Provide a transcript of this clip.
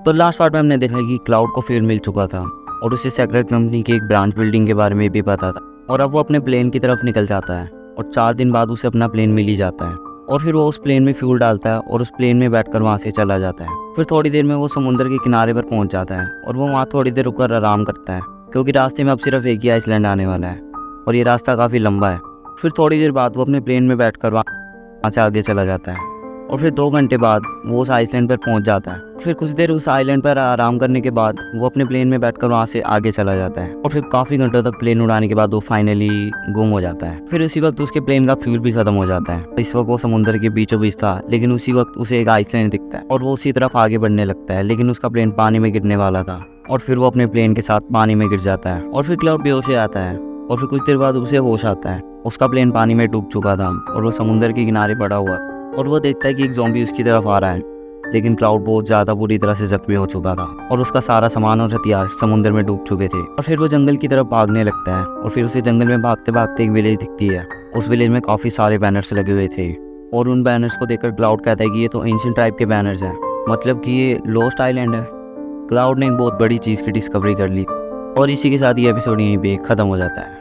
तो last part में हमने देखा कि क्लाउड को फ्यूल मिल चुका था और उसे सेक्रेट कंपनी की एक ब्रांच बिल्डिंग के बारे में भी पता था और अब वो अपने प्लेन की तरफ निकल जाता है और 4 दिन बाद उसे अपना प्लेन मिल ही जाता है और फिर वो उस प्लेन में फ्यूल डालता है और उस प्लेन में बैठकर वहाँ से चला जाता है। फिर थोड़ी देर में वो समुद्र के किनारे पर पहुँच जाता है और वो वहाँ थोड़ी देर रुककर आराम करता है क्योंकि रास्ते में अब सिर्फ एक ही आइसलैंड आने वाला है और ये रास्ता काफ़ी लंबा है। फिर थोड़ी देर बाद वो अपने प्लेन में बैठकर वहाँ से आगे चला जाता है और फिर 2 घंटे बाद वो उस आइसलैंड पर पहुंच जाता है। फिर कुछ देर उस आइलैंड पर आराम करने के बाद वो अपने प्लेन में बैठकर वहां से आगे चला जाता है और फिर काफ़ी घंटों तक प्लेन उड़ाने के बाद वो फाइनली गुम हो जाता है। फिर उसी वक्त उसके प्लेन का फ्यूल भी खत्म हो जाता है। इस वक्त वो समुद्र के बीचों बीच था, लेकिन उसी वक्त उसे एक आइसलैंड दिखता है और वो उसी तरफ आगे बढ़ने लगता है, लेकिन उसका प्लेन पानी में गिरने वाला था और फिर वो अपने प्लेन के साथ पानी में गिर जाता है और फिर क्लाउड बेहोश हो जाता है और फिर कुछ देर बाद उसे होश आता है। उसका प्लेन पानी में डूब चुका था और वो समुद्र के किनारे पड़ा हुआ था और वो देखता है कि एक ज़ॉम्बी उसकी तरफ आ रहा है, लेकिन क्लाउड बहुत ज़्यादा बुरी तरह से जख्मी हो चुका था और उसका सारा सामान और हथियार समुद्र में डूब चुके थे। और फिर वो जंगल की तरफ भागने लगता है और फिर उसे जंगल में भागते भागते एक विलेज दिखती है। उस विलेज में काफ़ी सारे बैनर्स लगे हुए थे और उन बैनर्स को देखकर क्लाउड कहता है कि ये तो एंशिएंट टाइप के बैनर्स हैं, मतलब कि ये लॉस्ट आइलैंड है। क्लाउड ने एक बहुत बड़ी चीज़ की डिस्कवरी कर ली और इसी के साथ ये एपिसोड यहीं पे ख़त्म हो जाता है।